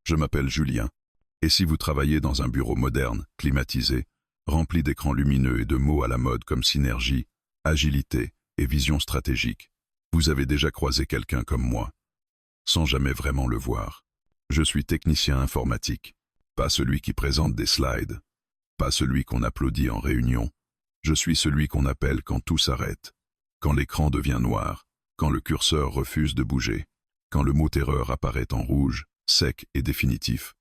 Je m'appelle Julien. Et si vous travaillez dans un bureau moderne, climatisé, rempli d'écrans lumineux et de mots à la mode comme synergie, agilité et vision stratégique, vous avez déjà croisé quelqu'un comme moi, sans jamais vraiment le voir. Je suis technicien informatique, pas celui qui présente des slides, pas celui qu'on applaudit en réunion. Je suis celui qu'on appelle quand tout s'arrête, quand l'écran devient noir, quand le curseur refuse de bouger, quand le mot terreur apparaît en rouge, sec et définitif.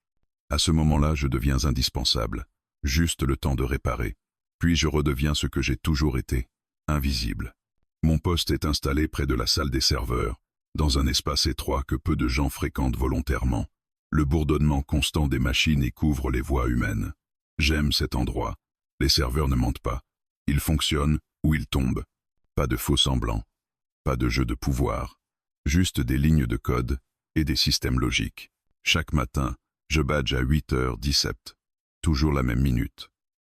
À ce moment-là, je deviens indispensable, juste le temps de réparer, puis je redeviens ce que j'ai toujours été, invisible. Mon poste est installé près de la salle des serveurs, dans un espace étroit que peu de gens fréquentent volontairement. Le bourdonnement constant des machines y couvre les voix humaines. J'aime cet endroit. Les serveurs ne mentent pas. Ils fonctionnent ou ils tombent. Pas de faux semblants. Pas de jeu de pouvoir. Juste des lignes de code et des systèmes logiques. Chaque matin, je badge à 8h17. Toujours la même minute.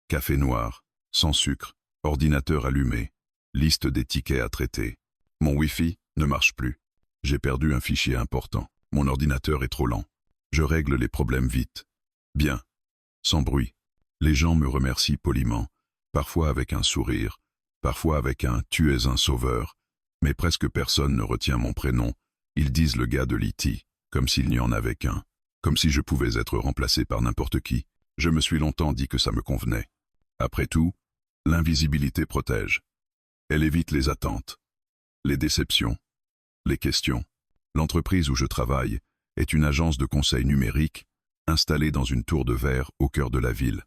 Café noir, sans sucre, ordinateur allumé, liste des tickets à traiter. Mon Wi-Fi ne marche plus. J'ai perdu un fichier important. Mon ordinateur est trop lent. Je règle les problèmes vite. Bien. Sans bruit. Les gens me remercient poliment, parfois avec un sourire, parfois avec un « tu es un sauveur », mais presque personne ne retient mon prénom. Ils disent le gars de l'IT, comme s'il n'y en avait qu'un, comme si je pouvais être remplacé par n'importe qui. Je me suis longtemps dit que ça me convenait. Après tout, l'invisibilité protège. Elle évite les attentes, les déceptions, les questions. L'entreprise où je travaille est une agence de conseil numérique installée dans une tour de verre au cœur de la ville.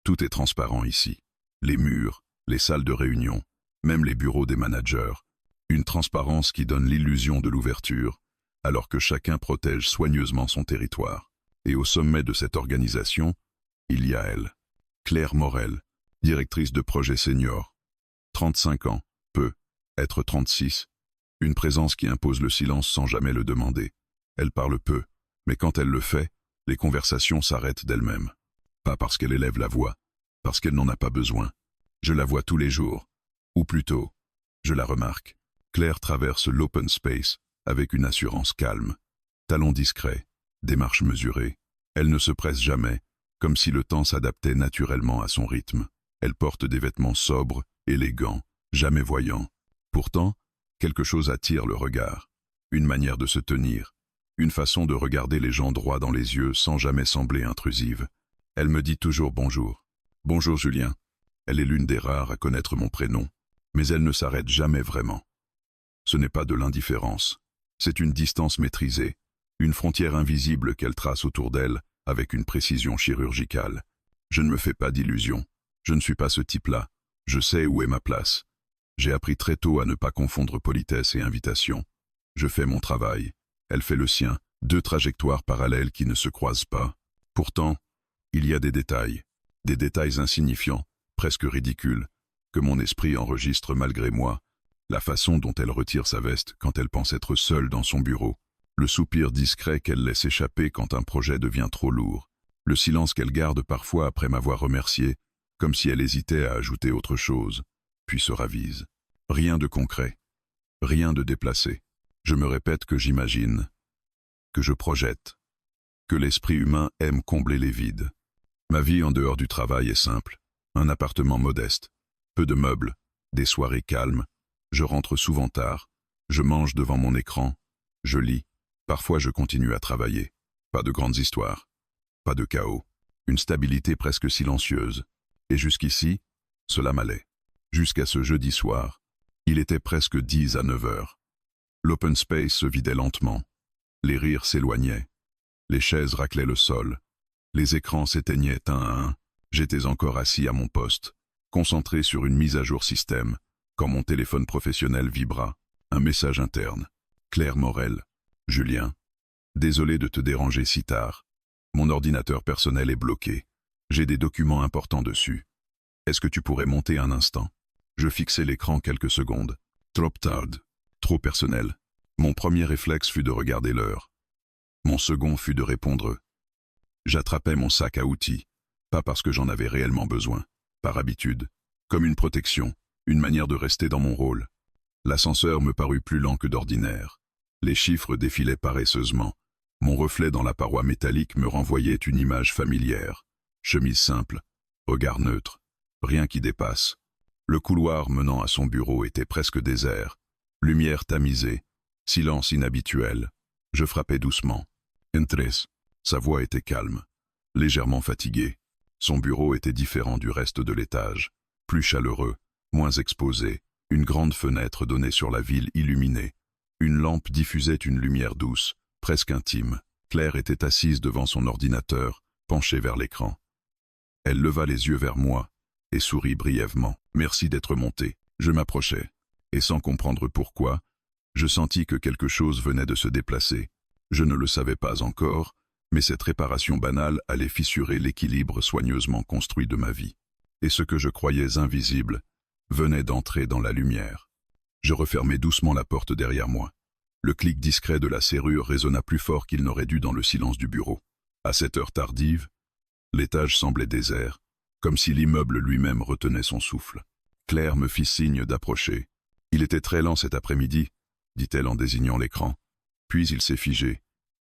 Tout est transparent ici. Les murs, les salles de réunion, même les bureaux des managers. Une transparence qui donne l'illusion de l'ouverture, alors que chacun protège soigneusement son territoire. Et au sommet de cette organisation, il y a elle, Claire Morel, directrice de projet senior. 35 ans, peu, être 36. Une présence qui impose le silence sans jamais le demander. Elle parle peu, mais quand elle le fait, les conversations s'arrêtent d'elles-mêmes. Pas parce qu'elle élève la voix, parce qu'elle n'en a pas besoin. Je la vois tous les jours. Ou plutôt, je la remarque. Claire traverse l'open space avec une assurance calme. Talons discrets, démarche mesurée. Elle ne se presse jamais, comme si le temps s'adaptait naturellement à son rythme. Elle porte des vêtements sobres, élégants, jamais voyants. Pourtant, quelque chose attire le regard. Une manière de se tenir. Une façon de regarder les gens droit dans les yeux sans jamais sembler intrusive. Elle me dit toujours bonjour. Bonjour Julien. Elle est l'une des rares à connaître mon prénom, mais elle ne s'arrête jamais vraiment. Ce n'est pas de l'indifférence, c'est une distance maîtrisée, une frontière invisible qu'elle trace autour d'elle avec une précision chirurgicale. Je ne me fais pas d'illusions, je ne suis pas ce type-là, je sais où est ma place. J'ai appris très tôt à ne pas confondre politesse et invitation. Je fais mon travail, elle fait le sien, deux trajectoires parallèles qui ne se croisent pas. Pourtant, il y a des détails insignifiants, presque ridicules, que mon esprit enregistre malgré moi. La façon dont elle retire sa veste quand elle pense être seule dans son bureau, le soupir discret qu'elle laisse échapper quand un projet devient trop lourd, le silence qu'elle garde parfois après m'avoir remercié, comme si elle hésitait à ajouter autre chose, puis se ravise. Rien de concret, rien de déplacé. Je me répète que j'imagine, que je projette, que l'esprit humain aime combler les vides. Ma vie en dehors du travail est simple, un appartement modeste, peu de meubles, des soirées calmes. Je rentre souvent tard, je mange devant mon écran, je lis, parfois je continue à travailler. Pas de grandes histoires, pas de chaos, une stabilité presque silencieuse. Et jusqu'ici, cela m'allait. Jusqu'à ce jeudi soir, il était presque 10 à 9 heures. L'open space se vidait lentement, les rires s'éloignaient, les chaises raclaient le sol, les écrans s'éteignaient un à un. J'étais encore assis à mon poste, concentré sur une mise à jour système, quand mon téléphone professionnel vibra, un message interne. Claire Morel. Julien. Désolé de te déranger si tard. Mon ordinateur personnel est bloqué. J'ai des documents importants dessus. Est-ce que tu pourrais monter un instant? Je fixai l'écran quelques secondes. Trop tard. Trop personnel. Mon premier réflexe fut de regarder l'heure. Mon second fut de répondre. J'attrapais mon sac à outils, pas parce que j'en avais réellement besoin, par habitude, comme une protection, une manière de rester dans mon rôle. L'ascenseur me parut plus lent que d'ordinaire. Les chiffres défilaient paresseusement. Mon reflet dans la paroi métallique me renvoyait une image familière. Chemise simple, regard neutre, rien qui dépasse. Le couloir menant à son bureau était presque désert. Lumière tamisée, silence inhabituel. Je frappais doucement. Entres. Sa voix était calme, légèrement fatiguée. Son bureau était différent du reste de l'étage. Plus chaleureux, moins exposé. Une grande fenêtre donnait sur la ville illuminée. Une lampe diffusait une lumière douce, presque intime. Claire était assise devant son ordinateur, penchée vers l'écran. Elle leva les yeux vers moi et sourit brièvement. « Merci d'être monté. » Je m'approchai, et sans comprendre pourquoi, je sentis que quelque chose venait de se déplacer. Je ne le savais pas encore, mais cette réparation banale allait fissurer l'équilibre soigneusement construit de ma vie. Et ce que je croyais invisible venait d'entrer dans la lumière. Je refermai doucement la porte derrière moi. Le clic discret de la serrure résonna plus fort qu'il n'aurait dû dans le silence du bureau. À cette heure tardive, l'étage semblait désert, comme si l'immeuble lui-même retenait son souffle. Claire me fit signe d'approcher. « Il était très lent cet après-midi », dit-elle en désignant l'écran. Puis il s'est figé.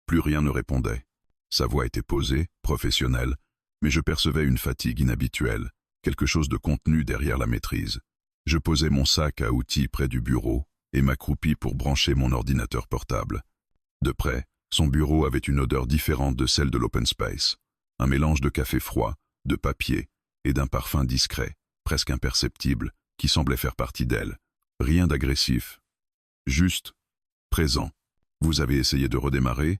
Plus rien ne répondait. Sa voix était posée, professionnelle, mais je percevais une fatigue inhabituelle, quelque chose de contenu derrière la maîtrise. Je posai mon sac à outils près du bureau et m'accroupis pour brancher mon ordinateur portable. De près, son bureau avait une odeur différente de celle de l'open space. Un mélange de café froid, de papier et d'un parfum discret, presque imperceptible, qui semblait faire partie d'elle. Rien d'agressif. Juste présent. « Vous avez essayé de redémarrer ?»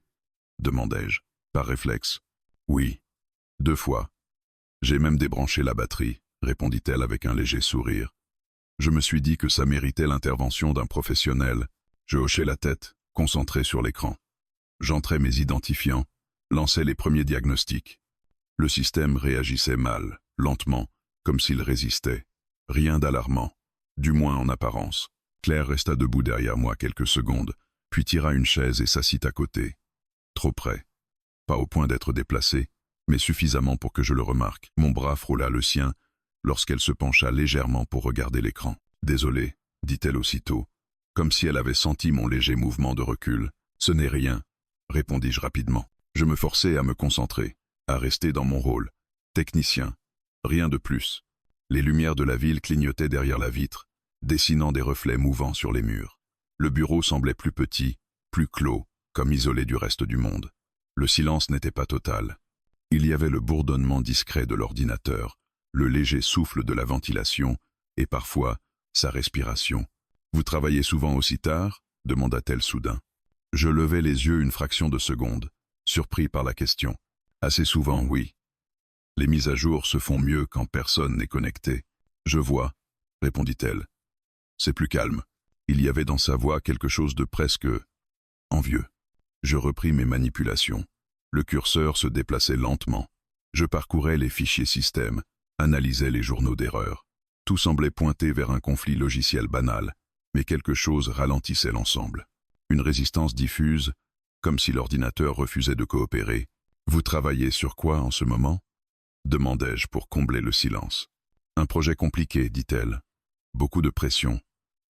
demandai-je, par réflexe. « Oui. 2 fois. J'ai même débranché la batterie, » répondit-elle avec un léger sourire. Je me suis dit que ça méritait l'intervention d'un professionnel. Je hochai la tête, concentré sur l'écran. J'entrais mes identifiants, lançais les premiers diagnostics. Le système réagissait mal, lentement, comme s'il résistait. Rien d'alarmant, du moins en apparence. Claire resta debout derrière moi quelques secondes, puis tira une chaise et s'assit à côté. Trop près. Pas au point d'être déplacée, mais suffisamment pour que je le remarque. Mon bras frôla le sien lorsqu'elle se pencha légèrement pour regarder l'écran. « Désolée, » dit-elle aussitôt, comme si elle avait senti mon léger mouvement de recul. « Ce n'est rien, » répondis-je rapidement. Je me forçais à me concentrer, à rester dans mon rôle. Technicien. Rien de plus. Les lumières de la ville clignotaient derrière la vitre, dessinant des reflets mouvants sur les murs. Le bureau semblait plus petit, plus clos, comme isolé du reste du monde. Le silence n'était pas total. Il y avait le bourdonnement discret de l'ordinateur, le léger souffle de la ventilation et parfois sa respiration. « Vous travaillez souvent aussi tard ?» demanda-t-elle soudain. Je levai les yeux une fraction de seconde, surpris par la question. « Assez souvent, oui. Les mises à jour se font mieux quand personne n'est connecté. »« Je vois, » répondit-elle. C'est plus calme. Il y avait dans sa voix quelque chose de presque envieux. Je repris mes manipulations. Le curseur se déplaçait lentement. Je parcourais les fichiers système, analysais les journaux d'erreurs. Tout semblait pointer vers un conflit logiciel banal, mais quelque chose ralentissait l'ensemble. Une résistance diffuse, comme si l'ordinateur refusait de coopérer. « Vous travaillez sur quoi en ce moment ?» demandai-je pour combler le silence. « Un projet compliqué, dit-elle. Beaucoup de pression.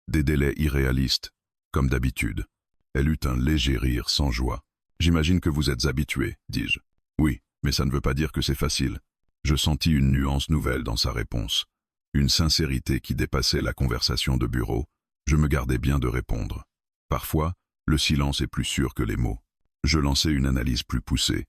Des délais irréalistes, comme d'habitude. » Elle eut un léger rire sans joie. « J'imagine que vous êtes habitué, dis-je. »« Oui, mais ça ne veut pas dire que c'est facile. » Je sentis une nuance nouvelle dans sa réponse. Une sincérité qui dépassait la conversation de bureau. Je me gardais bien de répondre. Parfois, le silence est plus sûr que les mots. Je lançai une analyse plus poussée.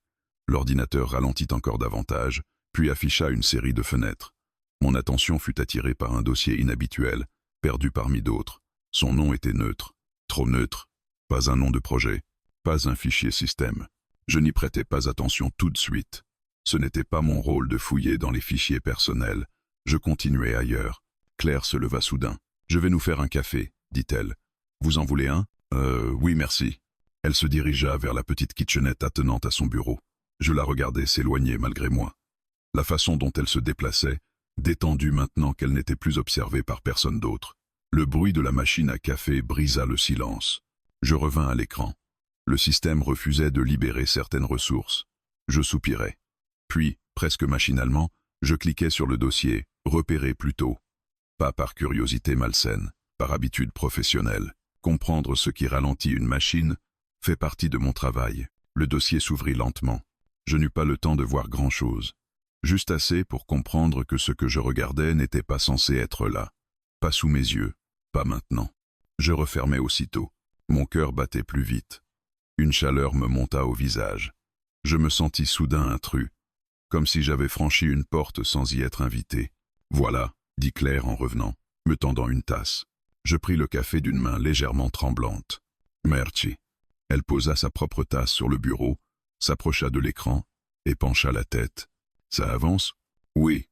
L'ordinateur ralentit encore davantage, puis afficha une série de fenêtres. Mon attention fut attirée par un dossier inhabituel, perdu parmi d'autres. Son nom était neutre. Trop neutre. Pas un nom de projet. Pas un fichier système. Je n'y prêtais pas attention tout de suite. Ce n'était pas mon rôle de fouiller dans les fichiers personnels. Je continuais ailleurs. Claire se leva soudain. « Je vais nous faire un café, » dit-elle. « Vous en voulez un ? Oui, merci. » Elle se dirigea vers la petite kitchenette attenante à son bureau. Je la regardais s'éloigner malgré moi. La façon dont elle se déplaçait, détendue maintenant qu'elle n'était plus observée par personne d'autre. Le bruit de la machine à café brisa le silence. Je revins à l'écran. Le système refusait de libérer certaines ressources. Je soupirai. Puis, presque machinalement, je cliquai sur le dossier, repéré plus tôt. Pas par curiosité malsaine, par habitude professionnelle. Comprendre ce qui ralentit une machine fait partie de mon travail. le dossier s'ouvrit lentement. Je n'eus pas le temps de voir grand-chose. Juste assez pour comprendre que ce que je regardais n'était pas censé être là. Pas sous mes yeux, pas maintenant. Je refermai aussitôt. Mon cœur battait plus vite. Une chaleur me monta au visage. Je me sentis soudain intrus, comme si j'avais franchi une porte sans y être invité. « Voilà », dit Claire en revenant, me tendant une tasse. Je pris le café d'une main légèrement tremblante. « Merci ». Elle posa sa propre tasse sur le bureau, s'approcha de l'écran et pencha la tête. « Ça avance ?»« Oui.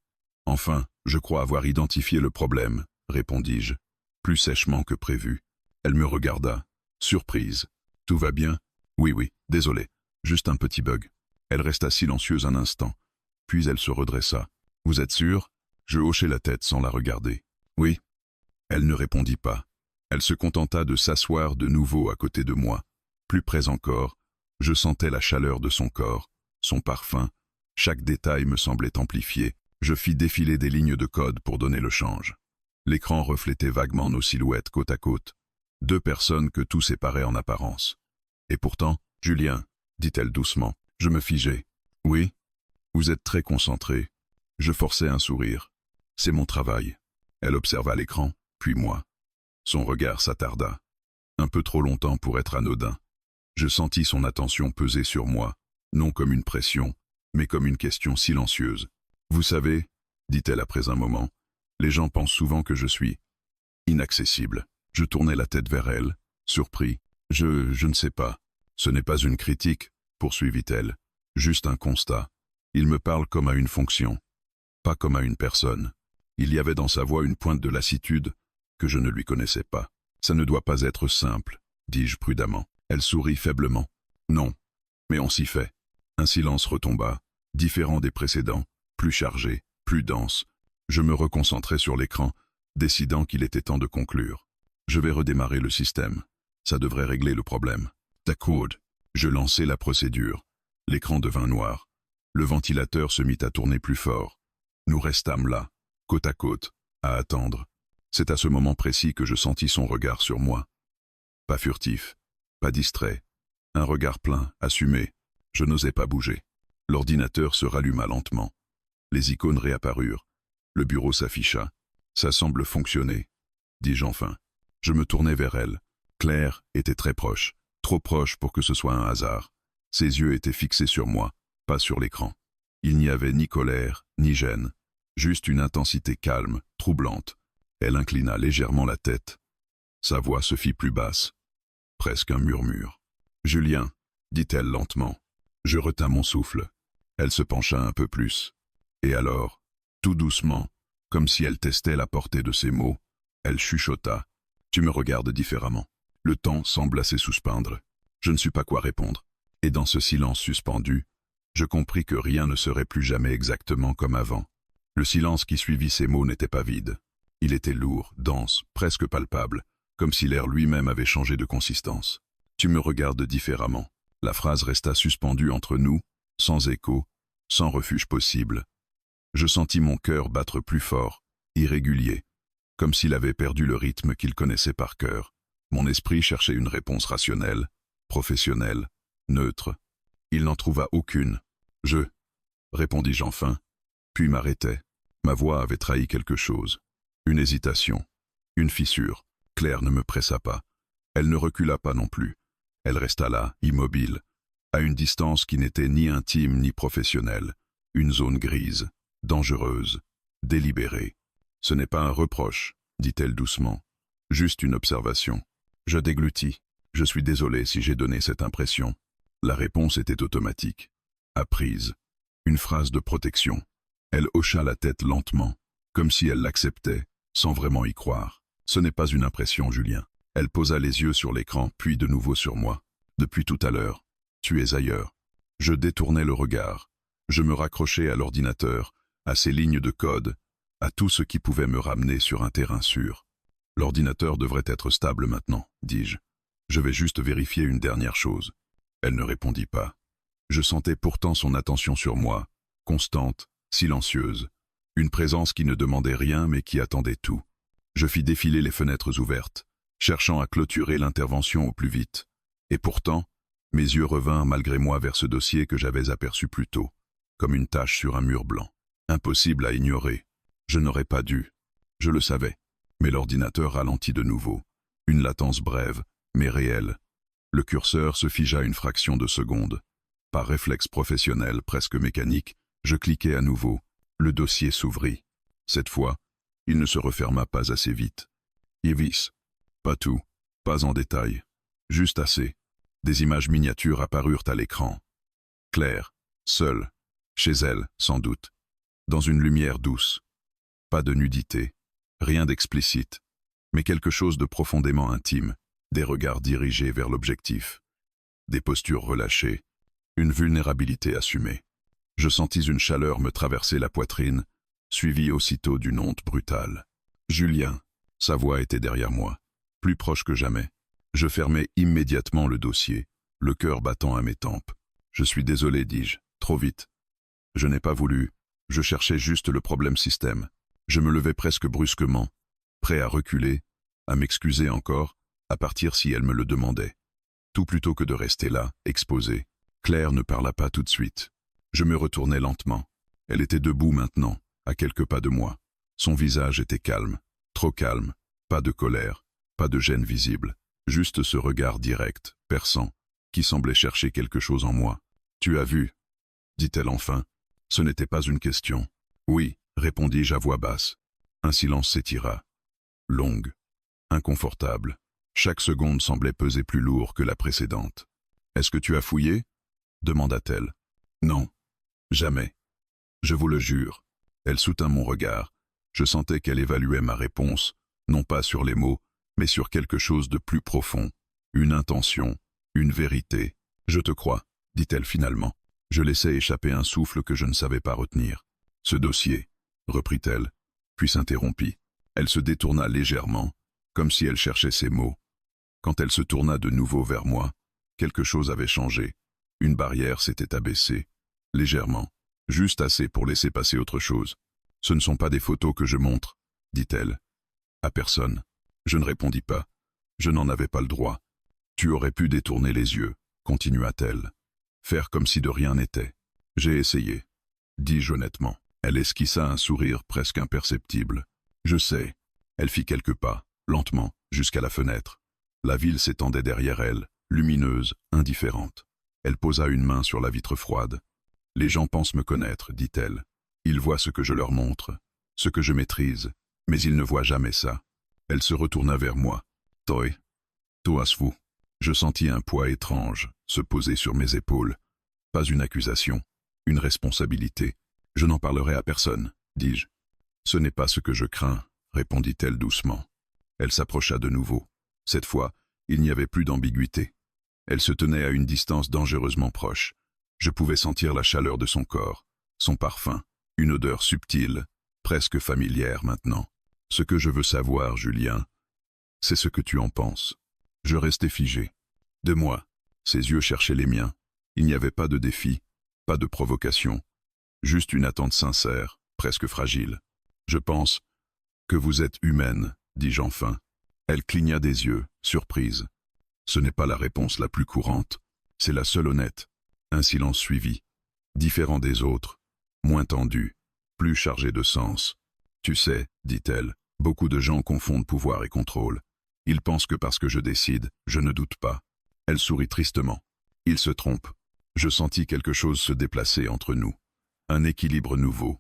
Enfin, je crois avoir identifié le problème, » répondis-je, plus sèchement que prévu. Elle me regarda, surprise. « Tout va bien ?»« Oui, désolé, juste un petit bug. » Elle resta silencieuse un instant, puis elle se redressa. « Vous êtes sûr ?» Je hochai la tête sans la regarder. « Oui. » Elle ne répondit pas. Elle se contenta de s'asseoir de nouveau à côté de moi. Plus près encore, je sentais la chaleur de son corps, son parfum. Chaque détail me semblait amplifié. Je fis défiler des lignes de code pour donner le change. L'écran reflétait vaguement nos silhouettes côte à côte. Deux personnes que tout séparait en apparence. Et pourtant, « Julien », dit-elle doucement. Je me figeai. « Oui, vous êtes très concentré. » Je forçai un sourire. « C'est mon travail. » Elle observa l'écran, puis moi. Son regard s'attarda. Un peu trop longtemps pour être anodin. Je sentis son attention peser sur moi, non comme une pression, mais comme une question silencieuse. « Vous savez, » dit-elle après un moment, « les gens pensent souvent que je suis inaccessible. » Je tournai la tête vers elle, surpris. « Je ne sais pas. Ce n'est pas une critique, » poursuivit-elle. « Juste un constat. Il me parle comme à une fonction, pas comme à une personne. » Il y avait dans sa voix une pointe de lassitude que je ne lui connaissais pas. « Ça ne doit pas être simple, » dis-je prudemment. Elle sourit faiblement. « Non, mais on s'y fait. » Un silence retomba, différent des précédents, plus chargé, plus dense. Je me reconcentrai sur l'écran, décidant qu'il était temps de conclure. Je vais redémarrer le système. Ça devrait régler le problème. D'accord. Je lançai la procédure. L'écran devint noir. Le ventilateur se mit à tourner plus fort. Nous restâmes là, côte à côte, à attendre. C'est à ce moment précis que je sentis son regard sur moi. Pas furtif, pas distrait. Un regard plein, assumé. Je n'osais pas bouger. L'ordinateur se ralluma lentement. Les icônes réapparurent. Le bureau s'afficha. Ça semble fonctionner, dis-je enfin. Je me tournai vers elle. Claire était très proche, trop proche pour que ce soit un hasard. Ses yeux étaient fixés sur moi, pas sur l'écran. Il n'y avait ni colère, ni gêne, juste une intensité calme, troublante. Elle inclina légèrement la tête. Sa voix se fit plus basse, presque un murmure. « Julien », dit-elle lentement. Je retins mon souffle. Elle se pencha un peu plus. Et alors, tout doucement, comme si elle testait la portée de ses mots, elle chuchota. « Tu me regardes différemment. » Le temps sembla se suspendre. Je ne sus pas quoi répondre. Et dans ce silence suspendu, je compris que rien ne serait plus jamais exactement comme avant. Le silence qui suivit ces mots n'était pas vide. Il était lourd, dense, presque palpable, comme si l'air lui-même avait changé de consistance. « Tu me regardes différemment. » La phrase resta suspendue entre nous, sans écho, sans refuge possible. Je sentis mon cœur battre plus fort, irrégulier, comme s'il avait perdu le rythme qu'il connaissait par cœur. Mon esprit cherchait une réponse rationnelle, professionnelle, neutre. Il n'en trouva aucune. « Je » répondis-je enfin, puis m'arrêtai. Ma voix avait trahi quelque chose. Une hésitation, une fissure. Claire ne me pressa pas. Elle ne recula pas non plus. Elle resta là, immobile, à une distance qui n'était ni intime ni professionnelle, une zone grise, dangereuse, délibérée. « Ce n'est pas un reproche, » dit-elle doucement, « juste une observation. » Je déglutis. « Je suis désolé si j'ai donné cette impression. » La réponse était automatique, apprise, une phrase de protection. Elle hocha la tête lentement, comme si elle l'acceptait, sans vraiment y croire. « Ce n'est pas une impression, Julien. » Elle posa les yeux sur l'écran, puis de nouveau sur moi. « Depuis tout à l'heure, tu es ailleurs. » Je détournai le regard. Je me raccrochai à l'ordinateur, à ses lignes de code, à tout ce qui pouvait me ramener sur un terrain sûr. « L'ordinateur devrait être stable maintenant, » dis-je. « Je vais juste vérifier une dernière chose. » Elle ne répondit pas. Je sentais pourtant son attention sur moi, constante, silencieuse. Une présence qui ne demandait rien mais qui attendait tout. Je fis défiler les fenêtres ouvertes, cherchant à clôturer l'intervention au plus vite. Et pourtant, Mes yeux revinrent malgré moi vers ce dossier que j'avais aperçu plus tôt, comme une tache sur un mur blanc. Impossible à ignorer. Je n'aurais pas dû. Je le savais. Mais l'ordinateur ralentit de nouveau. Une latence brève, mais réelle. Le curseur se figea une fraction de seconde. Par réflexe professionnel, presque mécanique, je cliquai à nouveau. Le dossier s'ouvrit. Cette fois, il ne se referma pas assez vite. Ivis. Pas tout. Pas en détail. Juste assez. Des images miniatures apparurent à l'écran. Claire. Seule. Chez elle, sans doute. Dans une lumière douce. Pas de nudité. Rien d'explicite. Mais quelque chose de profondément intime. Des regards dirigés vers l'objectif. Des postures relâchées. Une vulnérabilité assumée. Je sentis une chaleur me traverser la poitrine, suivie aussitôt d'une honte brutale. Julien. Sa voix était derrière moi, plus proche que jamais. Je fermai immédiatement le dossier, le cœur battant à mes tempes. Je suis désolé, dis-je, trop vite. Je n'ai pas voulu, je cherchais juste le problème système. Je me levai presque brusquement, prêt à reculer, à m'excuser encore, à partir si elle me le demandait. Tout plutôt que de rester là, exposé. Claire ne parla pas tout de suite. Je me retournai lentement. Elle était debout maintenant, à quelques pas de moi. Son visage était calme, trop calme, pas de colère, pas de gêne visible, juste ce regard direct, perçant, qui semblait chercher quelque chose en moi. « Tu as vu ?» dit-elle enfin. Ce n'était pas une question. « Oui », répondis-je à voix basse. Un silence s'étira. Longue, inconfortable. Chaque seconde semblait peser plus lourd que la précédente. « Est-ce que tu as fouillé ?» demanda-t-elle. « Non, jamais. Je vous le jure. » Elle soutint mon regard. Je sentais qu'elle évaluait ma réponse, non pas sur les mots, mais sur quelque chose de plus profond. Une intention, une vérité. « Je te crois, » dit-elle finalement. Je laissai échapper un souffle que je ne savais pas retenir. « Ce dossier, » reprit-elle, puis s'interrompit. Elle se détourna légèrement, comme si elle cherchait ses mots. Quand elle se tourna de nouveau vers moi, quelque chose avait changé. Une barrière s'était abaissée, légèrement, juste assez pour laisser passer autre chose. « Ce ne sont pas des photos que je montre, » dit-elle. « À personne. » Je ne répondis pas. Je n'en avais pas le droit. « Tu aurais pu détourner les yeux, » continua-t-elle. « Faire comme si de rien n'était. J'ai essayé, » dis-je honnêtement. Elle esquissa un sourire presque imperceptible. « Je sais. » Elle fit quelques pas, lentement, jusqu'à la fenêtre. La ville s'étendait derrière elle, lumineuse, indifférente. Elle posa une main sur la vitre froide. « Les gens pensent me connaître, » dit-elle. « Ils voient ce que je leur montre, ce que je maîtrise, mais ils ne voient jamais ça. » Elle se retourna vers moi. « Toi, vous. » Je sentis un poids étrange se poser sur mes épaules. Pas une accusation, une responsabilité. « Je n'en parlerai à personne, » dis-je. « Ce n'est pas ce que je crains, » répondit-elle doucement. Elle s'approcha de nouveau. Cette fois, il n'y avait plus d'ambiguïté. Elle se tenait à une distance dangereusement proche. Je pouvais sentir la chaleur de son corps, son parfum, une odeur subtile, presque familière maintenant. « Ce que je veux savoir, Julien, c'est ce que tu en penses. » Je restais figé. De moi, ses yeux cherchaient les miens. Il n'y avait pas de défi, pas de provocation, juste une attente sincère, presque fragile. « Je pense que vous êtes humaine, » dis-je enfin. Elle cligna des yeux, surprise. Ce n'est pas la réponse la plus courante, c'est la seule honnête. Un silence suivit, différent des autres, moins tendu, plus chargé de sens. « Tu sais, » dit-elle, « beaucoup de gens confondent pouvoir et contrôle. Ils pensent que parce que je décide, je ne doute pas. » Elle sourit tristement. « Ils se trompent. » Je sentis quelque chose se déplacer entre nous. Un équilibre nouveau,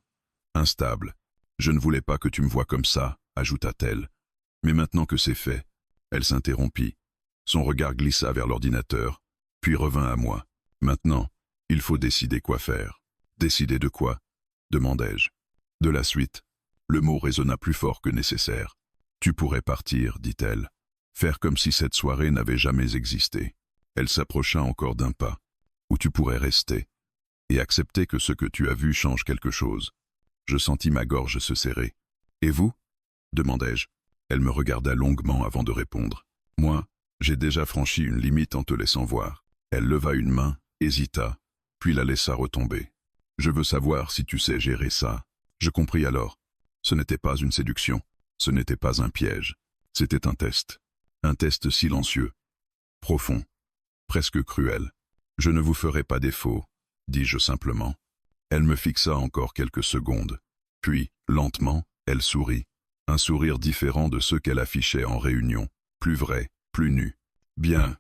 instable. « Je ne voulais pas que tu me vois comme ça, » ajouta-t-elle. Mais maintenant que c'est fait, elle s'interrompit. Son regard glissa vers l'ordinateur, puis revint à moi. « Maintenant, il faut décider quoi faire. »« Décider de quoi ?» demandai-je. « De la suite. » Le mot résonna plus fort que nécessaire. « Tu pourrais partir, » dit-elle. « Faire comme si cette soirée n'avait jamais existé. » Elle s'approcha encore d'un pas. « Ou tu pourrais rester, et accepter que ce que tu as vu change quelque chose. » Je sentis ma gorge se serrer. « Et vous ?» demandai-je. Elle me regarda longuement avant de répondre. « Moi, j'ai déjà franchi une limite en te laissant voir. » Elle leva une main, hésita, puis la laissa retomber. « Je veux savoir si tu sais gérer ça. » Je compris alors. Ce n'était pas une séduction, ce n'était pas un piège. C'était un test silencieux, profond, presque cruel. Je ne vous ferai pas défaut, dis-je simplement. Elle me fixa encore quelques secondes. Puis, lentement, elle sourit. Un sourire différent de ceux qu'elle affichait en réunion, plus vrai, plus nu. Bien.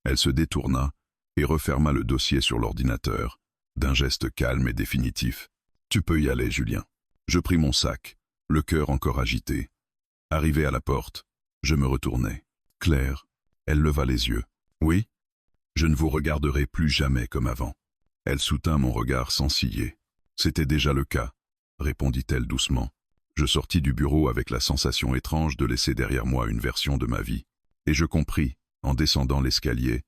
Elle se détourna et referma le dossier sur l'ordinateur, d'un geste calme et définitif. Tu peux y aller, Julien. Je pris mon sac, le cœur encore agité. Arrivé à la porte, je me retournai. Claire, elle leva les yeux. Oui? Je ne vous regarderai plus jamais comme avant. Elle soutint mon regard sans ciller. C'était déjà le cas, répondit-elle doucement. Je sortis du bureau avec la sensation étrange de laisser derrière moi une version de ma vie. Et je compris, en descendant l'escalier,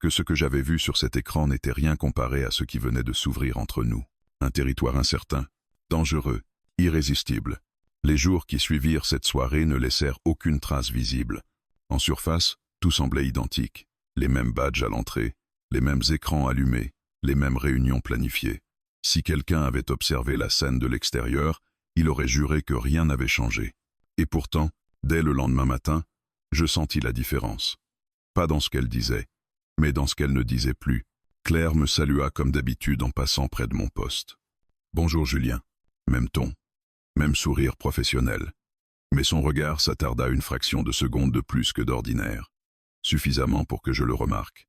que ce que j'avais vu sur cet écran n'était rien comparé à ce qui venait de s'ouvrir entre nous. Un territoire incertain, dangereux, irrésistible. Les jours qui suivirent cette soirée ne laissèrent aucune trace visible. En surface, tout semblait identique. Les mêmes badges à l'entrée, les mêmes écrans allumés, les mêmes réunions planifiées. Si quelqu'un avait observé la scène de l'extérieur, il aurait juré que rien n'avait changé. Et pourtant, dès le lendemain matin, je sentis la différence. Pas dans ce qu'elle disait, mais dans ce qu'elle ne disait plus. Claire me salua comme d'habitude en passant près de mon poste. Bonjour Julien. Même ton, même sourire professionnel. Mais son regard s'attarda une fraction de seconde de plus que d'ordinaire. Suffisamment pour que je le remarque.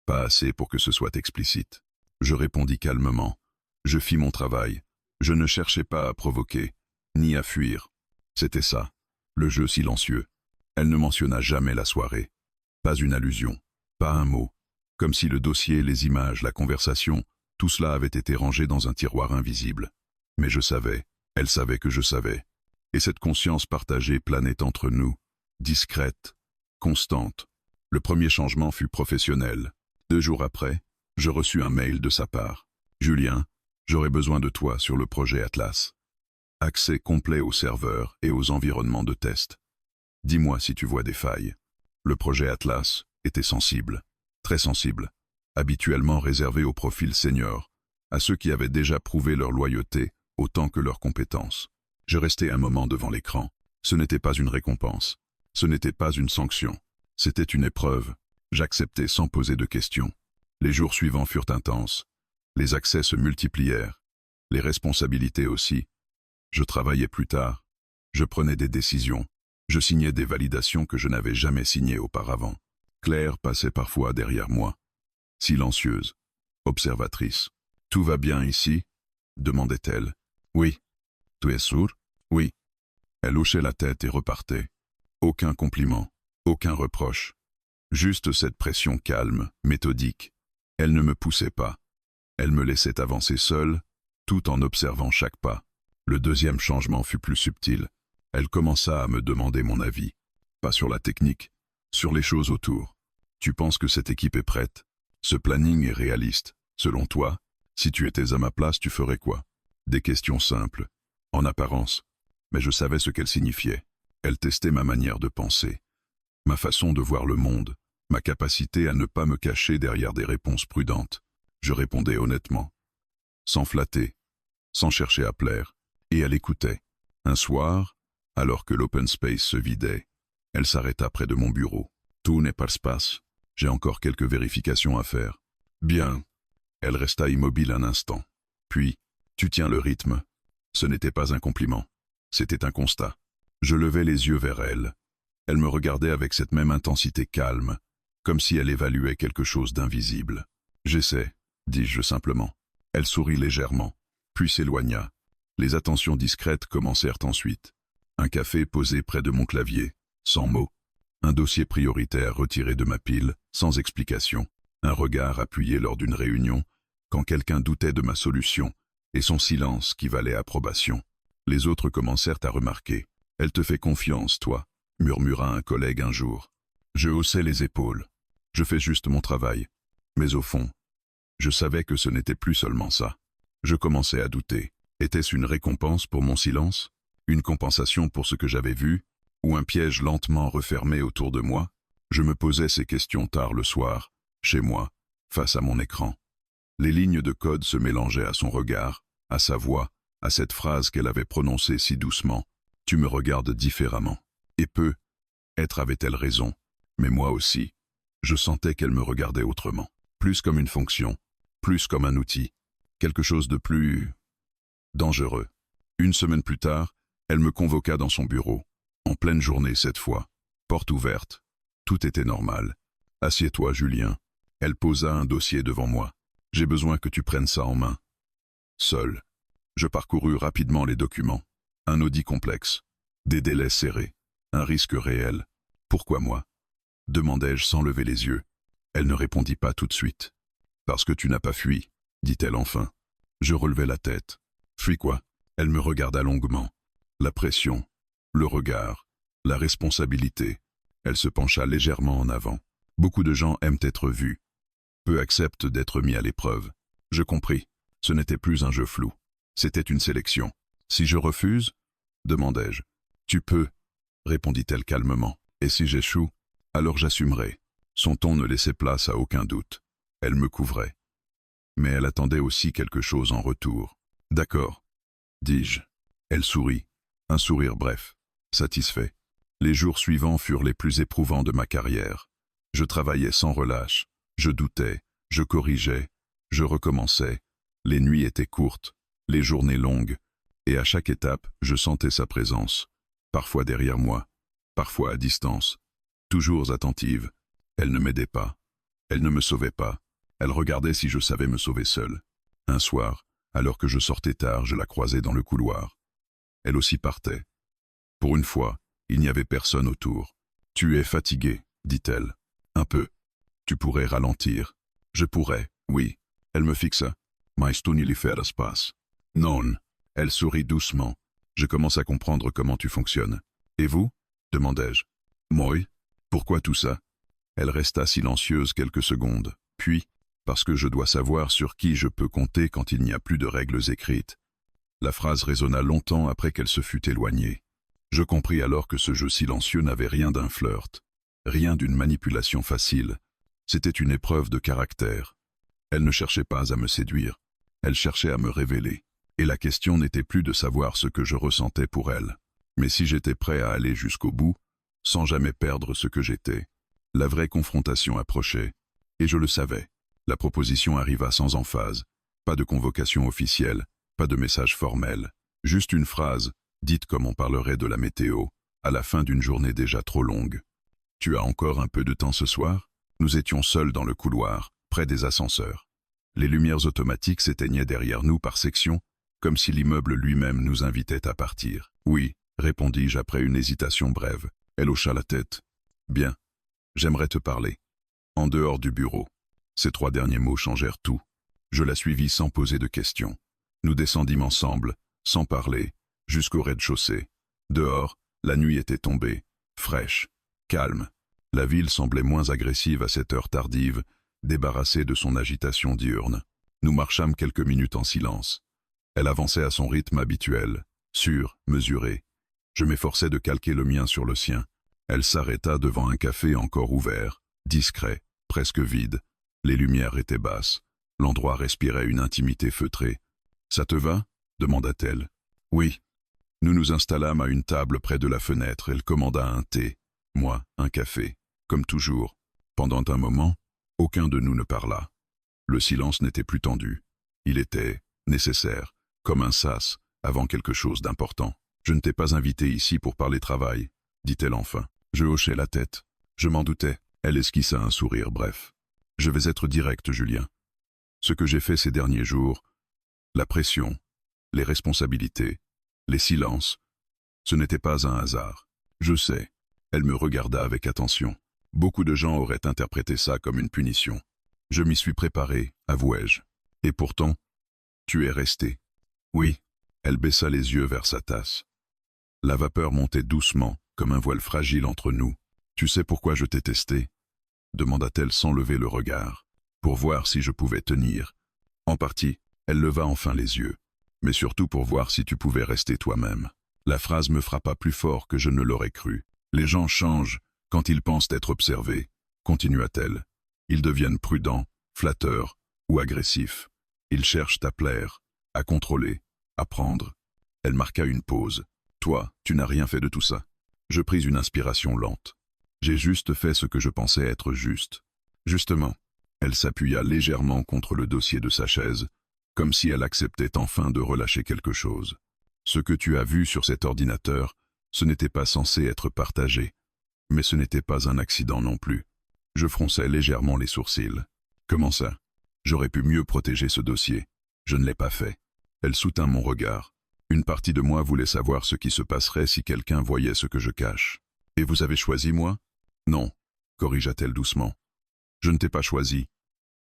Pas assez pour que ce soit explicite. Je répondis calmement. Je fis mon travail. Je ne cherchais pas à provoquer, ni à fuir. C'était ça, le jeu silencieux. Elle ne mentionna jamais la soirée. Pas une allusion, pas un mot. Comme si le dossier, les images, la conversation, tout cela avait été rangé dans un tiroir invisible. Mais je savais, elle savait que je savais. Et cette conscience partagée planait entre nous, discrète, constante. Le premier changement fut professionnel. 2 jours après, je reçus un mail de sa part. Julien, j'aurai besoin de toi sur le projet Atlas. Accès complet aux serveurs et aux environnements de test. Dis-moi si tu vois des failles. Le projet Atlas était sensible, très sensible, habituellement réservé aux profils seniors, à ceux qui avaient déjà prouvé leur loyauté autant que leurs compétences. Je restai un moment devant l'écran. Ce n'était pas une récompense, ce n'était pas une sanction, c'était une épreuve. J'acceptais sans poser de questions. Les jours suivants furent intenses. Les accès se multiplièrent, les responsabilités aussi. Je travaillais plus tard, je prenais des décisions, je signais des validations que je n'avais jamais signées auparavant. Claire passait parfois derrière moi, silencieuse, observatrice. « Tout va bien ici ?» demandait-elle. « Oui. »« Tu es sûr ?»« Oui. » Elle hochait la tête et repartait. Aucun compliment, aucun reproche. Juste cette pression calme, méthodique. Elle ne me poussait pas. Elle me laissait avancer seule, tout en observant chaque pas. Le deuxième changement fut plus subtil. Elle commença à me demander mon avis. Pas sur la technique, sur les choses autour. Tu penses que cette équipe est prête? Ce planning est réaliste. Selon toi, si tu étais à ma place, tu ferais quoi? Des questions simples, en apparence. Mais je savais ce qu'elles signifiaient. Elles testaient ma manière de penser, ma façon de voir le monde, ma capacité à ne pas me cacher derrière des réponses prudentes. Je répondais honnêtement, sans flatter, sans chercher à plaire, et elle écoutait. Un soir, alors que l'open space se vidait, elle s'arrêta près de mon bureau. Tout n'est pas space, j'ai encore quelques vérifications à faire. Bien. Elle resta immobile un instant. Puis, tu tiens le rythme. Ce n'était pas un compliment, c'était un constat. Je levai les yeux vers elle. Elle me regardait avec cette même intensité calme, comme si elle évaluait quelque chose d'invisible. J'essaie, dis-je simplement. Elle sourit légèrement, puis s'éloigna. Les attentions discrètes commencèrent ensuite. Un café posé près de mon clavier, sans mots. Un dossier prioritaire retiré de ma pile, sans explication. Un regard appuyé lors d'une réunion, quand quelqu'un doutait de ma solution, et son silence qui valait approbation. Les autres commencèrent à remarquer. « Elle te fait confiance, toi », murmura un collègue un jour. Je haussai les épaules. Je fais juste mon travail. Mais au fond, je savais que ce n'était plus seulement ça. Je commençais à douter. Était-ce une récompense pour mon silence? Une compensation pour ce que j'avais vu? Ou un piège lentement refermé autour de moi? Je me posais ces questions tard le soir, chez moi, face à mon écran. Les lignes de code se mélangeaient à son regard, à sa voix, à cette phrase qu'elle avait prononcée si doucement. « Tu me regardes différemment. » Et peut-être avait-elle raison, mais moi aussi. Je sentais qu'elle me regardait autrement. plus comme une fonction, plus comme un outil, quelque chose de plus dangereux. Une semaine plus tard, elle me convoqua dans son bureau, en pleine journée cette fois, porte ouverte. Tout était normal. « Assieds-toi, Julien. » Elle posa un dossier devant moi. « J'ai besoin que tu prennes ça en main. » Seul, je parcourus rapidement les documents. Un audit complexe, des délais serrés, un risque réel. « Pourquoi moi ?» demandai-je sans lever les yeux. Elle ne répondit pas tout de suite. « Parce que tu n'as pas fui, » dit-elle enfin. Je relevai la tête. « Fui quoi ?» Elle me regarda longuement. La pression, le regard, la responsabilité. Elle se pencha légèrement en avant. Beaucoup de gens aiment être vus. Peu acceptent d'être mis à l'épreuve. Je compris. Ce n'était plus un jeu flou. C'était une sélection. « Si je refuse ?» demandai-je. « Tu peux, » répondit-elle calmement. « Et si j'échoue, alors j'assumerai. » Son ton ne laissait place à aucun doute. Elle me couvrait. Mais elle attendait aussi quelque chose en retour. « D'accord, » dis-je. Elle sourit. Un sourire bref, satisfait. Les jours suivants furent les plus éprouvants de ma carrière. Je travaillais sans relâche. Je doutais, je corrigeais, je recommençais. Les nuits étaient courtes, les journées longues, et à chaque étape, je sentais sa présence. Parfois derrière moi, parfois à distance. Toujours attentive. Elle ne m'aidait pas. Elle ne me sauvait pas. Elle regardait si je savais me sauver seul. Un soir, alors que je sortais tard, je la croisai dans le couloir. Elle aussi partait. Pour une fois, il n'y avait personne autour. « Tu es fatigué, » dit-elle. « Un peu. Tu pourrais ralentir. » « Je pourrais, oui. » Elle me fixa. « Mais tu n'y li feras pas. »« Non. » Elle sourit doucement. « Je commence à comprendre comment tu fonctionnes. »« Et vous ?» demandai-je. « Moi ? Pourquoi tout ça ?» Elle resta silencieuse quelques secondes. Puis, parce que je dois savoir sur qui je peux compter quand il n'y a plus de règles écrites. La phrase résonna longtemps après qu'elle se fût éloignée. Je compris alors que ce jeu silencieux n'avait rien d'un flirt, rien d'une manipulation facile. C'était une épreuve de caractère. Elle ne cherchait pas à me séduire, elle cherchait à me révéler. Et la question n'était plus de savoir ce que je ressentais pour elle, mais si j'étais prêt à aller jusqu'au bout, sans jamais perdre ce que j'étais. La vraie confrontation approchait, et je le savais. La proposition arriva sans emphase, pas de convocation officielle, pas de message formel, juste une phrase, dite comme on parlerait de la météo, à la fin d'une journée déjà trop longue. « Tu as encore un peu de temps ce soir ?» Nous étions seuls dans le couloir, près des ascenseurs. Les lumières automatiques s'éteignaient derrière nous par sections, comme si l'immeuble lui-même nous invitait à partir. « Oui, » répondis-je après une hésitation brève. Elle hocha la tête. « Bien, j'aimerais te parler. » En dehors du bureau. Ces 3 derniers mots changèrent tout. Je la suivis sans poser de questions. Nous descendîmes ensemble, sans parler, jusqu'au rez-de-chaussée. Dehors, la nuit était tombée, fraîche, calme. La ville semblait moins agressive à cette heure tardive, débarrassée de son agitation diurne. Nous marchâmes quelques minutes en silence. Elle avançait à son rythme habituel, sûr, mesuré. Je m'efforçais de calquer le mien sur le sien. Elle s'arrêta devant un café encore ouvert, discret, presque vide. Les lumières étaient basses. L'endroit respirait une intimité feutrée. « Ça te va ?» demanda-t-elle. « Oui. » Nous nous installâmes à une table près de la fenêtre. Elle commanda un thé, moi un café. Comme toujours, pendant un moment, aucun de nous ne parla. Le silence n'était plus tendu. Il était nécessaire, comme un sas, avant quelque chose d'important. « Je ne t'ai pas invité ici pour parler travail, » dit-elle enfin. Je hochai la tête. Je m'en doutais. Elle esquissa un sourire bref. « Je vais être direct, Julien. Ce que j'ai fait ces derniers jours, la pression, les responsabilités, les silences, ce n'était pas un hasard. Je sais. » Elle me regarda avec attention. Beaucoup de gens auraient interprété ça comme une punition. Je m'y suis préparé, avouai-je. Et pourtant, tu es resté. Oui. Elle baissa les yeux vers sa tasse. La vapeur montait doucement, comme un voile fragile entre nous. Tu sais pourquoi je t'ai testé ? Demanda-t-elle sans lever le regard. Pour voir si je pouvais tenir. En partie, elle leva enfin les yeux. Mais surtout pour voir si tu pouvais rester toi-même. La phrase me frappa plus fort que je ne l'aurais cru. Les gens changent quand ils pensent être observés, continua-t-elle. Ils deviennent prudents, flatteurs ou agressifs. Ils cherchent à plaire, à contrôler, à prendre. Elle marqua une pause. Toi, tu n'as rien fait de tout ça. Je pris une inspiration lente. J'ai juste fait ce que je pensais être juste. Justement, Elle s'appuya légèrement contre le dossier de sa chaise, comme si elle acceptait enfin de relâcher quelque chose. Ce que tu as vu sur cet ordinateur, ce n'était pas censé être partagé. Mais ce n'était pas un accident non plus. Je fronçai légèrement les sourcils. Comment ça? J'aurais pu mieux protéger ce dossier. Je ne l'ai pas fait. Elle soutint mon regard. Une partie de moi voulait savoir ce qui se passerait si quelqu'un voyait ce que je cache. Et vous avez choisi moi? Non, corrigea-t-elle doucement. Je ne t'ai pas choisi.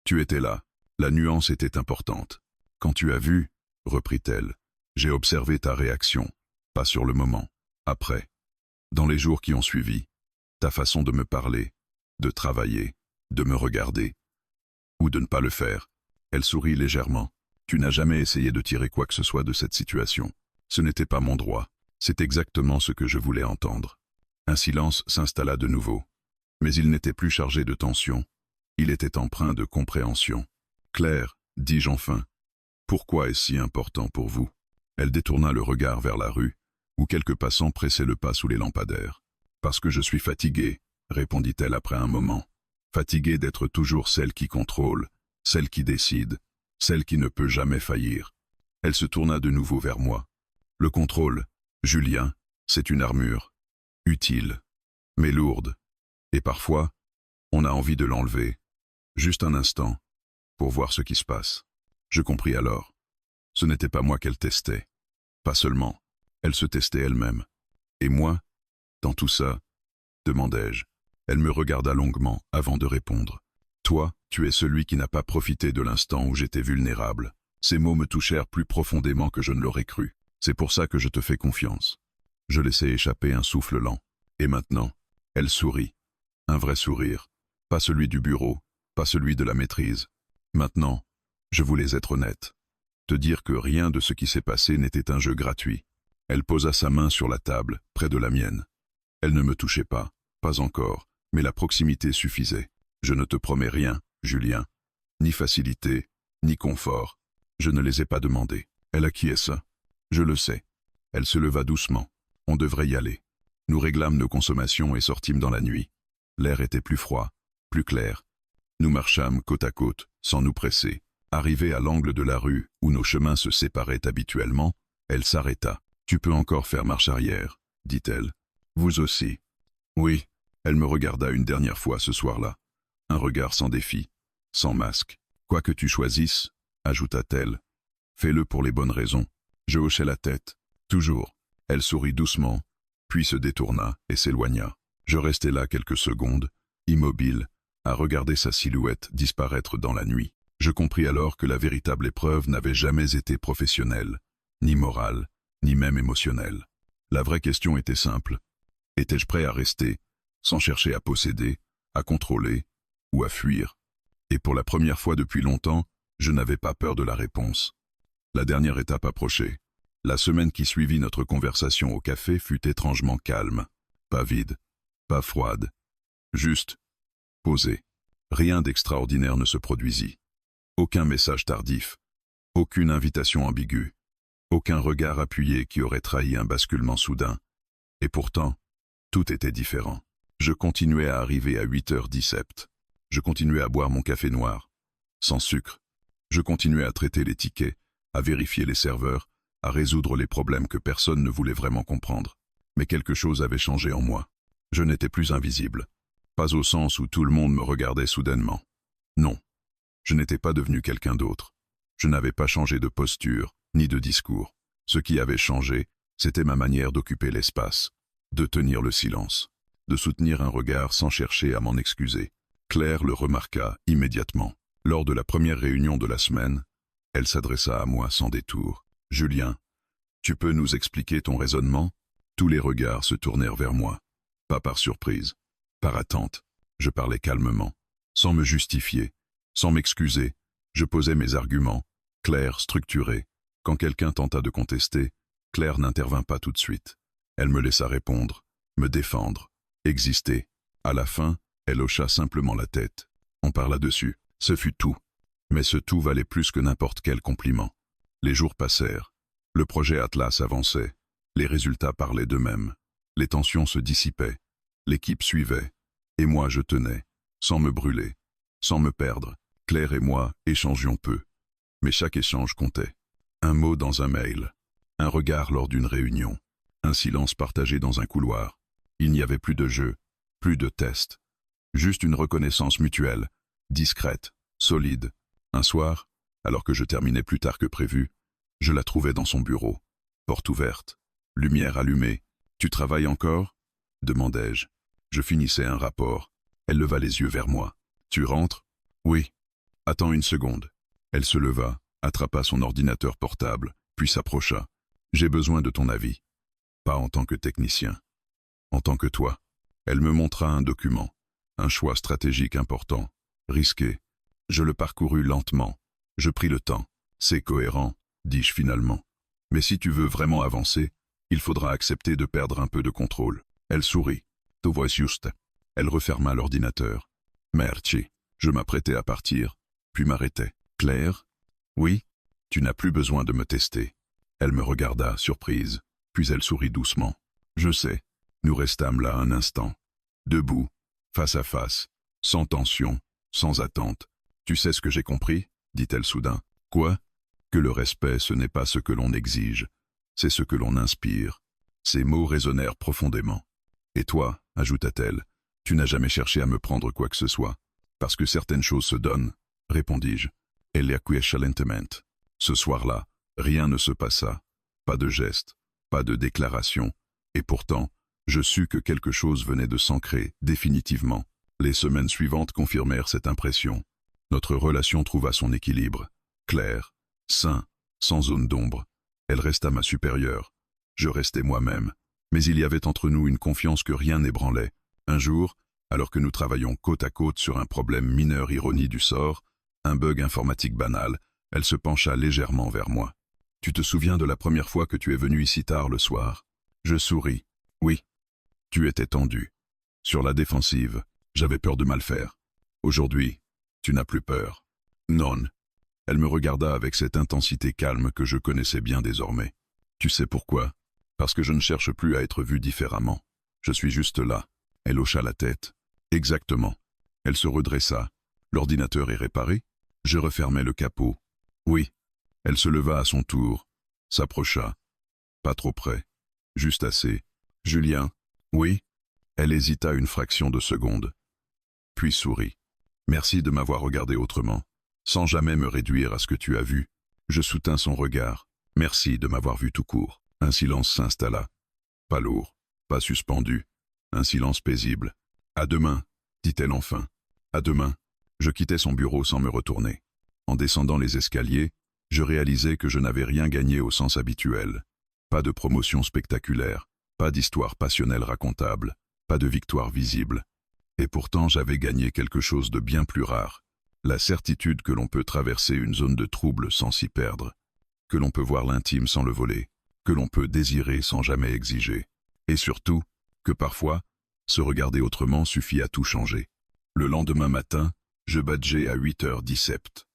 Tu étais là. La nuance était importante. Quand tu as vu, reprit-elle, j'ai observé ta réaction. Pas sur le moment. Après. Dans les jours qui ont suivi. Ta façon de me parler, de travailler, de me regarder. Ou de ne pas le faire. Elle sourit légèrement. Tu n'as jamais essayé de tirer quoi que ce soit de cette situation. Ce n'était pas mon droit. C'est exactement ce que je voulais entendre. Un silence s'installa de nouveau. Mais il n'était plus chargé de tension. Il était empreint de compréhension. Claire, dis-je enfin, pourquoi est-ce si important pour vous? Elle détourna le regard vers la rue, où quelques passants pressaient le pas sous les lampadaires. Parce que je suis fatiguée, répondit-elle après un moment. Fatiguée d'être toujours celle qui contrôle, celle qui décide, celle qui ne peut jamais faillir. Elle se tourna de nouveau vers moi. Le contrôle, Julien, c'est une armure. Utile, mais lourde. Et parfois, on a envie de l'enlever. Juste un instant, pour voir ce qui se passe. Je compris alors. Ce n'était pas moi qu'elle testait. Pas seulement, elle se testait elle-même. Et moi, dans tout ça, demandai-je. Elle me regarda longuement avant de répondre. Toi, tu es celui qui n'a pas profité de l'instant où j'étais vulnérable. Ces mots me touchèrent plus profondément que je ne l'aurais cru. C'est pour ça que je te fais confiance. Je laissai échapper un souffle lent. Et maintenant, elle sourit. Un vrai sourire. Pas celui du bureau, pas celui de la maîtrise. Maintenant, je voulais être honnête. Te dire que rien de ce qui s'est passé n'était un jeu gratuit. Elle posa sa main sur la table, près de la mienne. Elle ne me touchait pas, pas encore, mais la proximité suffisait. Je ne te promets rien, Julien. Ni facilité, ni confort. Je ne les ai pas demandés. Elle acquiesça. Je le sais. Elle se leva doucement. On devrait y aller. Nous réglâmes nos consommations et sortîmes dans la nuit. L'air était plus froid, plus clair. Nous marchâmes côte à côte, sans nous presser. Arrivée à l'angle de la rue où nos chemins se séparaient habituellement, elle s'arrêta. « Tu peux encore faire marche arrière, dit-elle. Vous aussi. » Oui, elle me regarda une dernière fois ce soir-là. Un regard sans défi, sans masque. « Quoi que tu choisisses, ajouta-t-elle, fais-le pour les bonnes raisons. » Je hochai la tête. Toujours. Elle sourit doucement, puis se détourna et s'éloigna. Je restai là quelques secondes, immobile, à regarder sa silhouette disparaître dans la nuit. Je compris alors que la véritable épreuve n'avait jamais été professionnelle, ni morale, ni même émotionnelle. La vraie question était simple. Étais-je prêt à rester, sans chercher à posséder, à contrôler ou à fuir? Et pour la première fois depuis longtemps, je n'avais pas peur de la réponse. La dernière étape approchait. La semaine qui suivit notre conversation au café fut étrangement calme, pas vide, pas froide, juste posée. Rien d'extraordinaire ne se produisit. Aucun message tardif, aucune invitation ambiguë, aucun regard appuyé qui aurait trahi un basculement soudain. Et pourtant, tout était différent. Je continuais à arriver à 8h17. Je continuais à boire mon café noir, sans sucre. Je continuais à traiter les tickets, à vérifier les serveurs, à résoudre les problèmes que personne ne voulait vraiment comprendre. Mais quelque chose avait changé en moi. Je n'étais plus invisible. Pas au sens où tout le monde me regardait soudainement. Non. Je n'étais pas devenu quelqu'un d'autre. Je n'avais pas changé de posture, ni de discours. Ce qui avait changé, c'était ma manière d'occuper l'espace, de tenir le silence, de soutenir un regard sans chercher à m'en excuser. Claire le remarqua immédiatement. Lors de la première réunion de la semaine, elle s'adressa à moi sans détour. « Julien, tu peux nous expliquer ton raisonnement ?» Tous les regards se tournèrent vers moi. Pas par surprise, par attente. Je parlais calmement, sans me justifier. Sans m'excuser, je posais mes arguments, clairs, structurés. Quand quelqu'un tenta de contester, Claire n'intervint pas tout de suite. Elle me laissa répondre, me défendre, exister. À la fin, elle hocha simplement la tête. On parla dessus. Ce fut tout. Mais ce tout valait plus que n'importe quel compliment. Les jours passèrent. Le projet Atlas avançait. Les résultats parlaient d'eux-mêmes. Les tensions se dissipaient. L'équipe suivait. Et moi je tenais, sans me brûler, sans me perdre. Claire et moi échangions peu, mais chaque échange comptait. Un mot dans un mail, un regard lors d'une réunion, un silence partagé dans un couloir. Il n'y avait plus de jeu, plus de test, juste une reconnaissance mutuelle, discrète, solide. Un soir, alors que je terminais plus tard que prévu, je la trouvais dans son bureau, porte ouverte, lumière allumée. « Tu travailles encore ?» demandai-je. Je finissais un rapport. Elle leva les yeux vers moi. « Tu rentres ?»« Oui. »« Attends une seconde. » Elle se leva, attrapa son ordinateur portable, puis s'approcha. « J'ai besoin de ton avis. Pas en tant que technicien. En tant que toi. » Elle me montra un document, un choix stratégique important, risqué. Je le parcourus lentement. Je pris le temps. « C'est cohérent, dis-je finalement. Mais si tu veux vraiment avancer, il faudra accepter de perdre un peu de contrôle. » Elle sourit. « Tu vois juste. » Elle referma l'ordinateur. « Merci. » Je m'apprêtais à partir, puis m'arrêtai. « Claire ? » ?»« Oui. » »« Tu n'as plus besoin de me tester. » Elle me regarda, surprise, puis elle sourit doucement. « Je sais. » Nous restâmes là un instant, debout, face à face, sans tension, sans attente. « Tu sais ce que j'ai compris ?» dit-elle soudain. « Quoi ? » Que le respect, ce n'est pas ce que l'on exige, c'est ce que l'on inspire. Ces mots résonnèrent profondément. « Et toi, ajouta-t-elle, tu n'as jamais cherché à me prendre quoi que ce soit. Parce que certaines choses se donnent, répondis-je. Elle acquiesça lentement. Ce soir-là, rien ne se passa. Pas de geste, pas de déclaration. Et pourtant, je sus que quelque chose venait de s'ancrer, définitivement. Les semaines suivantes confirmèrent cette impression. Notre relation trouva son équilibre. Clair, sain, sans zone d'ombre. Elle resta ma supérieure. Je restai moi-même. Mais il y avait entre nous une confiance que rien n'ébranlait. Un jour, alors que nous travaillions côte à côte sur un problème mineur, ironie du sort, un bug informatique banal, elle se pencha légèrement vers moi. « Tu te souviens de la première fois que tu es venu ici tard le soir ?» Je souris. « Oui. » Tu étais tendu. Sur la défensive, j'avais peur de mal faire. Aujourd'hui, tu n'as plus peur. Non. Elle me regarda avec cette intensité calme que je connaissais bien désormais. Tu sais pourquoi? Parce que je ne cherche plus à être vu différemment. Je suis juste là. Elle hocha la tête. Exactement. Elle se redressa. L'ordinateur est réparé? Je refermai le capot. Oui. Elle se leva à son tour, s'approcha. Pas trop près. Juste assez. Julien? Oui. Elle hésita une fraction de seconde, puis sourit. Merci de m'avoir regardé autrement, sans jamais me réduire à ce que tu as vu. Je soutins son regard. Merci de m'avoir vu tout court. Un silence s'installa. Pas lourd, pas suspendu. Un silence paisible. À demain, dit-elle enfin. À demain. Je quittai son bureau sans me retourner. En descendant les escaliers, je réalisai que je n'avais rien gagné au sens habituel. Pas de promotion spectaculaire, pas d'histoire passionnelle racontable, pas de victoire visible. Et pourtant j'avais gagné quelque chose de bien plus rare. La certitude que l'on peut traverser une zone de trouble sans s'y perdre, que l'on peut voir l'intime sans le voler, que l'on peut désirer sans jamais exiger. Et surtout, que parfois, se regarder autrement suffit à tout changer. Le lendemain matin, je badgeai à 8h17.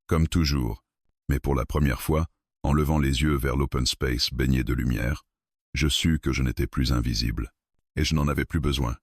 Comme toujours, mais pour la première fois, en levant les yeux vers l'open space baigné de lumière, je sus que je n'étais plus invisible. Et je n'en avais plus besoin.